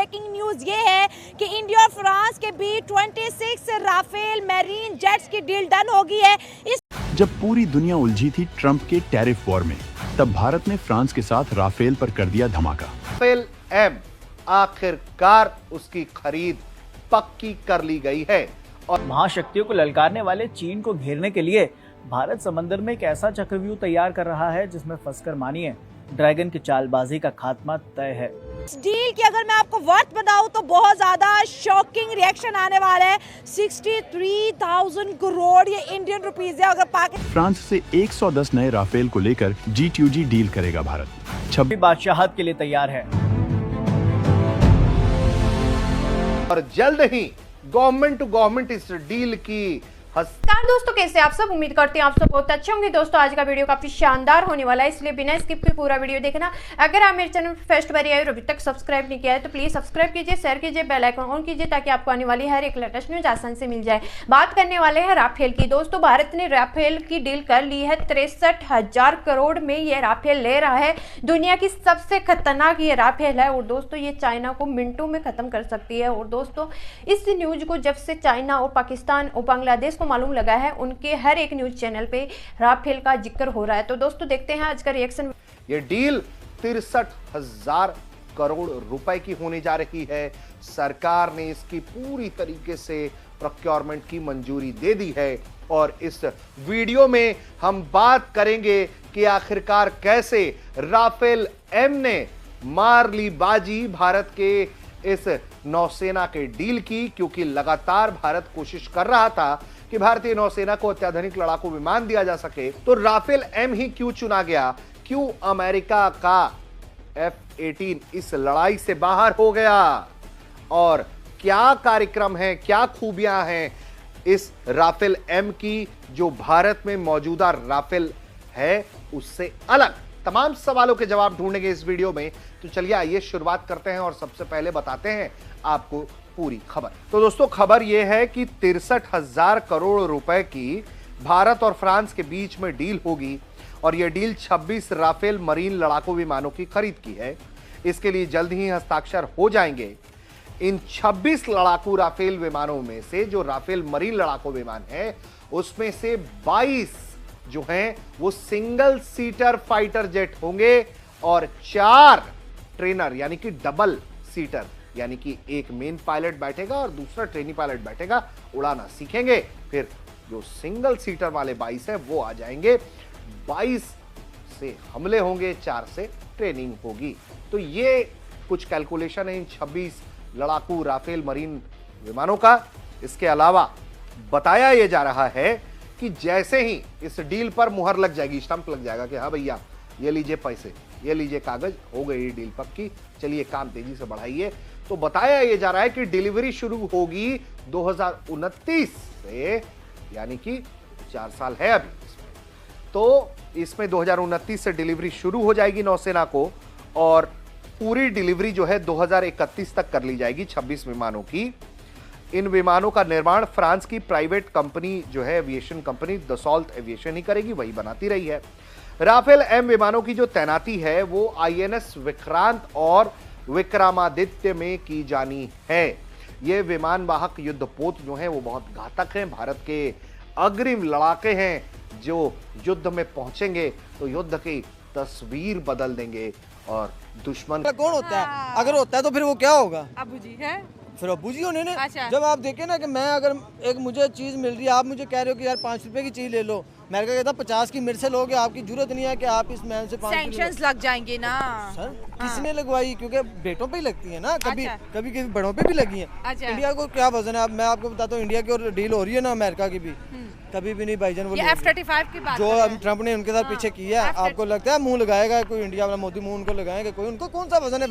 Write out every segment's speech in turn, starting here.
Breaking news ये है कि इंडिया और फ्रांस के बीच 26 राफेल मैरीन जेट्स की डील डन हो गई है। जब पूरी दुनिया उलझी थी ट्रंप के टैरिफ वॉर में, तब भारत ने फ्रांस के साथ राफेल पर कर दिया धमाका। राफेल एम आखिरकार उसकी खरीद पक्की कर ली गई है और महाशक्तियों को ललकारने वाले चीन को घेरने के लिए भारत समंदर में एक ऐसा चक्रव्यूह तैयार कर रहा है जिसमें फंसकर मानिए ड्रैगन की चालबाजी का खात्मा तय है। इस डील की अगर मैं आपको वर्थ बताऊं तो बहुत ज्यादा शॉकिंग रिएक्शन आने वाला है। 63,000 करोड़ ये इंडियन रुपीस है। अगर पाकिस्तान फ्रांस से 110 नए राफेल को लेकर G2G डील करेगा भारत। 26 बादशाहत के लिए तैयार है और जल्द ही गवर्नमेंट टू गवर्नमेंट इस डील की नमस्कार दोस्तों, कैसे आप सब? उम्मीद करते हैं आप सब बहुत अच्छे होंगे। दोस्तों आज का वीडियो काफी शानदार होने वाला है, इसलिए बिना स्किप के पूरा वीडियो देखना। अगर आप मेरे चैनल पर फर्स्ट बार आए और अभी तक सब्सक्राइब नहीं किया है तो प्लीज सब्सक्राइब कीजिए, शेयर कीजिए, बेल आइकन ऑन कीजिए ताकि आपको आने वाली हर एक लेटेस्ट न्यूज आसानी से मिल जाए। बात करने वाले हैं राफेल की। दोस्तों भारत ने राफेल की डील कर ली है। 63,000 करोड़ में ये राफेल ले रहा है। दुनिया की सबसे खतरनाक ये राफेल है और दोस्तों ये चाइना को मिनटों में खत्म कर सकती है। और दोस्तों इस न्यूज को जब से चाइना और पाकिस्तान और बांग्लादेश को मालूम लगा है, उनके हर एक न्यूज चैनल पे राफेल का जिक्र हो रहा है। तो दोस्तों देखते हैं आज का रिएक्शन। ये डील 63,000 करोड़ रुपए की होने जा रही है। सरकार ने इसकी पूरी तरीके से प्रोक्योरमेंट की मंजूरी दे दी है और इस वीडियो में हम बात करेंगे कि आखिरकार कैसे राफेल एम ने मार ली बाजी भारत के इस नौसेना के डील की, क्योंकि लगातार भारत कोशिश कर रहा था कि भारतीय नौसेना को अत्याधुनिक लड़ाकू विमान दिया जा सके। तो राफेल एम ही क्यों चुना गया? क्यों अमेरिका का F-18 इस लड़ाई से बाहर हो गया? और क्या कार्यक्रम है, क्या खूबियां हैं इस राफेल एम की जो भारत में मौजूदा राफेल है उससे अलग? तमाम सवालों के जवाब ढूंढेंगे इस वीडियो में। तो चलिए आइए शुरुआत करते हैं और सबसे पहले बताते हैं आपको पूरी खबर। तो दोस्तों खबर यह है कि 63,000 करोड़ रुपए की भारत और फ्रांस के बीच में डील होगी और यह डील 26 राफेल मरीन लड़ाकू विमानों की खरीद की है। इसके लिए जल्द ही हस्ताक्षर हो जाएंगे। इन 26 लड़ाकू राफेल विमानों में से जो राफेल मरीन लड़ाकू विमान है उसमें से 22 जो हैं वो सिंगल सीटर फाइटर जेट होंगे और 4 ट्रेनर यानी कि डबल सीटर, यानी कि एक मेन पायलट बैठेगा और दूसरा ट्रेनी पायलट बैठेगा, उड़ाना सीखेंगे। फिर जो सिंगल सीटर वाले 22 है वो आ जाएंगे। 22 से हमले होंगे, 4 से ट्रेनिंग होगी। तो ये कुछ कैलकुलेशन है इन 26 लड़ाकू राफेल मरीन विमानों का। इसके अलावा बताया यह जा रहा है कि जैसे ही इस डील पर मुहर लग जाएगी, स्टंप लग जाएगा कि हाँ भैया ये लीजिए पैसे, ये लीजिए कागज, हो गई डील पक्की, चलिए काम तेजी से बढ़ाइए। तो बताया यह जा रहा है कि डिलीवरी शुरू होगी 2029 से, यानी कि 4 साल है अभी इसमें। तो इसमें 2029 से डिलीवरी शुरू हो जाएगी नौसेना को और पूरी डिलीवरी जो है 2031 तक कर ली जाएगी 26 विमानों की। इन विमानों का निर्माण फ्रांस की प्राइवेट कंपनी जो है एविएशन कंपनी दसॉल्ट एविएशन ही करेगी, वही बनाती रही है। राफेल एम विमानों की जो तैनाती है वो INS विक्रांत और विक्रमादित्य में की जानी है। ये विमान वाहक युद्धपोत जो हैं वो बहुत घातक हैं, भारत के अग्रिम लड़ाके हैं जो युद्ध में पहुंचेंगे तो युद्ध की तस्वीर बदल देंगे और दुश्मन कौन होता है? अगर होता है तो फिर वो क्या होगा? अबू जी है, फिर अबू जी होने ने। अच्छा। जब आप देखें ना कि मैं अगर एक मुझे चीज़ मिल रही है, आप मुझे कह रहे हो कि यार 5 रुपए की चीज़ ले लो, मैं कहता 50 की मेरे से लोगे, आपकी जरूरत नहीं है कि आप इस मैन से 5 सैंक्शंस लग जाएंगे ना। सर किसने लगवाई? क्योंकि बेटों पे ही लगती है ना, कभी अच्छा। कभी किसी बड़ों पे भी लगी है। अच्छा। इंडिया को क्या वजन है? मैं आपको बताता हूँ, इंडिया की और डील हो रही है ना अमेरिका की भी, कभी भी नहीं भाईजान। वो ये F-35 की बात जो कर रहे अभी हैं। ट्रंप ने उनके साथ पीछे किया है, आपको लगता है मुंह लगाएगा कोई इंडिया वाला? मोदी मुंह उनको लगाएगा कोई? उनको कौन सा वजन है?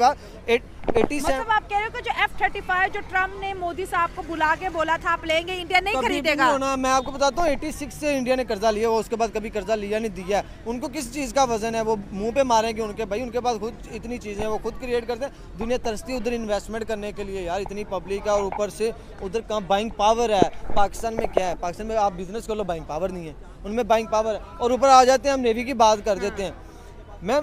87 मतलब आप कह रहे हो कि जो F-35 जो ट्रम्प ने मोदी साहब को बुला के बोला था आप लेंगे, इंडिया नहीं खरीदेगा? मैं आपको बताता हूँ 86 से इंडिया ने कर्जा लिया, वो उसके बाद कभी कर्जा लिया नहीं दिया। उनको किस चीज़ का वजन है? वो मुंह पे मारेंगे उनके भाई, उनके पास खुद इतनी चीज़ें हैं, वो खुद क्रिएट करते हैं। दुनिया तरसती उधर इन्वेस्टमेंट करने के लिए यार, इतनी पब्लिक है और ऊपर से उधर कहाँ बाइंग पावर है। पाकिस्तान में क्या है? पाकिस्तान में आप बिजनेस कर लो, बाइंग पावर नहीं है, उनमें बाइंग पावर है। और ऊपर आ जाते हैं हम नेवी की बात कर देते हैं। मैं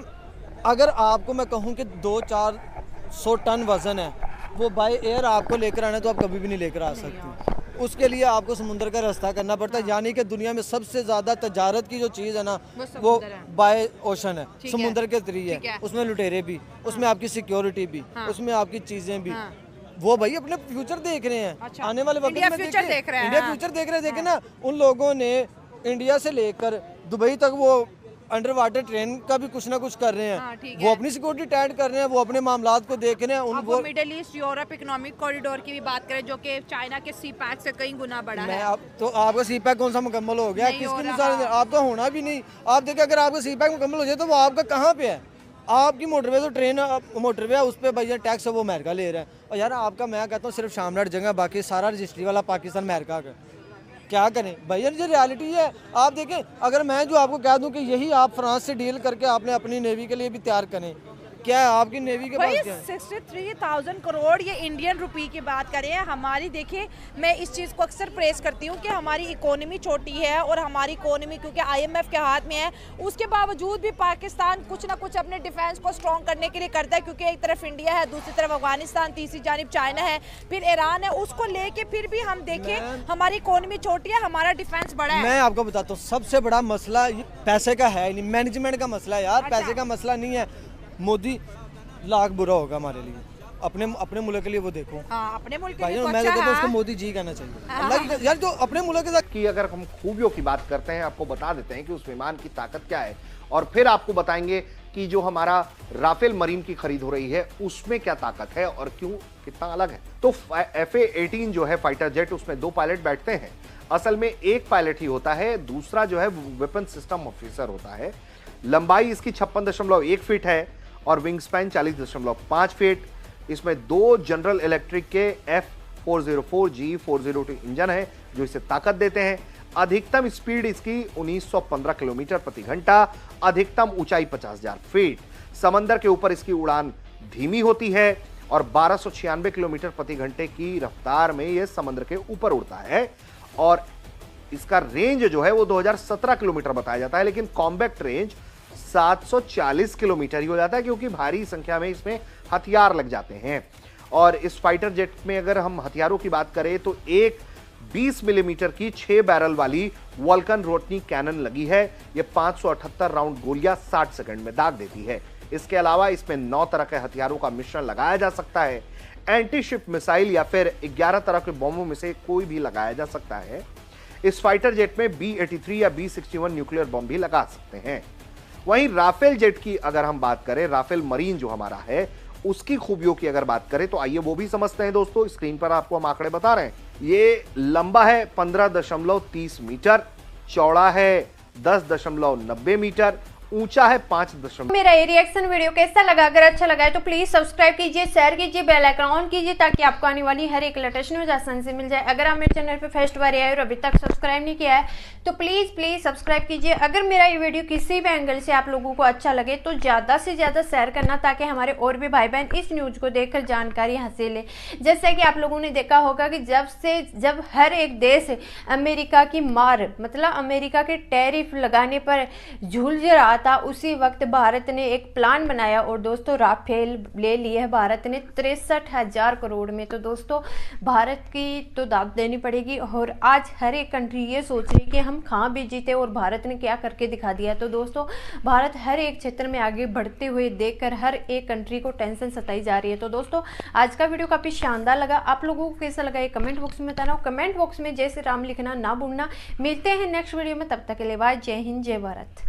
अगर आपको मैं कहूँ कि 200-400 टन वजन है वो बाय एयर आपको लेकर आना तो आप कभी भी नहीं लेकर आ सकते। उसके लिए आपको समुद्र का रास्ता करना पड़ता है। यानी कि दुनिया में सबसे ज़्यादा तजारत की जो चीज़ है ना वो बाय ओशन है, समुद्र के थ्रू है। उसमें लुटेरे भी, उसमें आपकी सिक्योरिटी भी, उसमें आपकी चीज़ें भी। वो भाई अपने फ्यूचर देख रहे हैं। आने वाले वक्त में इंडिया फ्यूचर देख रहे हैं। देखे ना, उन लोगों ने इंडिया से लेकर दुबई तक वो अंडर वाटर ट्रेन का भी कुछ ना कुछ कर रहे हैं। वो अपनी सिक्योरिटी टाइट कर रहे हैं, वो अपने मामलात को देख रहे हैं। वो middle east Europe economic corridor की भी बात करें जो कि चाइना के सी पैक से कई गुना बड़ा है। तो आपका सी पैक कौन सा मुकम्मल हो गया? किसकी मिसाल? आपका होना भी नहीं। आप देखिए, अगर आपका सी पैक मुकम्मल हो जाए तो वो आपका कहाँ पे है? आपकी मोटरवे तो ट्रेन मोटरवे है, उस पर भैया टैक्स वो अमेरिका ले रहा है। और यार आपका, मैं कहता हूँ सिर्फ शामलाट जगह, बाकी सारा रजिस्ट्री वाला पाकिस्तान अमेरिका का। क्या करें भैया, जो रियलिटी है। आप देखें, अगर मैं जो आपको कह दूं कि यही आप फ्रांस से डील करके आपने अपनी नेवी के लिए भी तैयार करें, क्या है आपकी नेवी के पास? क्या है? 63,000 करोड़ ये इंडियन रुपी की बात करें हमारी। देखिए, मैं इस चीज़ को अक्सर प्रेस करती हूँ कि हमारी इकोनॉमी छोटी है और हमारी इकोनॉमी क्योंकि IMF के हाथ में है, उसके बावजूद भी पाकिस्तान कुछ ना कुछ अपने डिफेंस को स्ट्रॉन्ग करने के लिए करता है। क्योंकि एक तरफ इंडिया है, दूसरी तरफ अफगानिस्तान, तीसरी जानिब चाइना है, फिर ईरान है। उसको लेके फिर भी हम देखें हमारी इकोनॉमी छोटी है, हमारा डिफेंस बड़ा है। मैं आपको बताता हूँ, सबसे बड़ा मसला पैसे का है, मैनेजमेंट का मसला है यार। पैसे का मसला नहीं है। मोदी लाख बुरा होगा हमारे लिए, अपने मुल्क के लिए वो देखो। अपने मुल्क के लिए तो मैं अच्छा तो उसको मोदी जी कहना चाहिए। अल्लाह यार, जो अपने मुल्क के साथ की अगर हम खूबियों की बात करते हैं, आपको बता देते हैं कि उस विमान की ताकत क्या है, और फिर आपको बताएंगे कि जो हमारा राफेल मरीन की खरीद हो रही है उसमें क्या ताकत है और क्यों, कितना अलग है। तो FA-18 जो है फाइटर जेट, उसमें 2 पायलट बैठते हैं। असल में एक पायलट ही होता है, दूसरा जो है वेपन सिस्टम ऑफिसर होता है। लंबाई इसकी 56.1 फीट है और विंग स्पैन 40.5 फीट। इसमें 2 जनरल इलेक्ट्रिक के F404G 402 इंजन है जो इसे ताकत देते हैं। अधिकतम स्पीड इसकी 1915 किलोमीटर प्रति घंटा, अधिकतम ऊंचाई 50,000 फीट। समंदर के ऊपर इसकी उड़ान धीमी होती है और 1296 किलोमीटर प्रति घंटे की रफ्तार में यह समुद्र के ऊपर उड़ता है। और इसका रेंज जो है वो 2017 किलोमीटर बताया जाता है, लेकिन कॉम्बैक्ट रेंज 740 किलोमीटर ही हो जाता है क्योंकि भारी संख्या में इसमें हथियार लग जाते हैं। और इस फाइटर जेट में अगर हम हथियारों की बात करें तो एक 20 मिलीमीटर की 6 बैरल वाली वॉल्कन रोटनी कैनन लगी है। यह 578 राउंड गोलियां 60 सेकंड में दाग देती है। इसके अलावा इसमें 9 तरह के हथियारों का मिश्रण लगाया जा सकता है। एंटी शिप मिसाइल या फिर 11 तरह के बॉम्बों में से कोई भी लगाया जा सकता है। इस फाइटर जेट में B-83 या B-61 न्यूक्लियर बॉम्ब भी लगा सकते हैं। वहीं राफेल जेट की अगर हम बात करें, राफेल मरीन जो हमारा है, उसकी खूबियों की अगर बात करें तो आइए वो भी समझते हैं दोस्तों। स्क्रीन पर आपको हम आंकड़े बता रहे हैं। ये लंबा है 15.30 मीटर, चौड़ा है 10.90 मीटर, ऊंचा है 5। मेरा ये रिएक्शन वीडियो कैसा लगा? अगर अच्छा लगा है तो प्लीज सब्सक्राइब कीजिए, शेयर कीजिए, बेल आइकन ऑन कीजिए ताकि आपको आने वाली हर एक लेटेस्ट न्यूज आसानी से मिल जाए। अगर आप मेरे चैनल पे फर्स्ट बार आए और अभी तक सब्सक्राइब नहीं किया है तो प्लीज सब्सक्राइब कीजिए। अगर मेरा ये वीडियो किसी भी एंगल से आप लोगों को अच्छा लगे तो ज्यादा से ज्यादा शेयर करना ताकि हमारे और भी भाई बहन इस न्यूज को देखकर जानकारी हासिल ले। जैसे कि आप लोगों ने देखा होगा कि जब हर एक देश अमेरिका की मार, मतलब अमेरिका के टैरिफ लगाने पर झूल रहा था, उसी वक्त भारत ने एक प्लान बनाया और दोस्तों राफेल ले लिए है भारत ने 63,000 करोड़ में। तो दोस्तों भारत की तो दाद देनी पड़ेगी और आज हर एक कंट्री ये सोच रही कि हम कहाँ भी जीते और भारत ने क्या करके दिखा दिया। तो दोस्तों भारत हर एक क्षेत्र में आगे बढ़ते हुए देखकर हर एक कंट्री को टेंशन सताई जा रही है। तो दोस्तों आज का वीडियो काफी शानदार लगा, आप लोगों को कैसा लगा ये कमेंट बॉक्स में बताना। कमेंट बॉक्स में जय श्री राम लिखना ना भूलना। मिलते हैं नेक्स्ट वीडियो में, तब तक के लिए बाय, जय हिंद, जय भारत।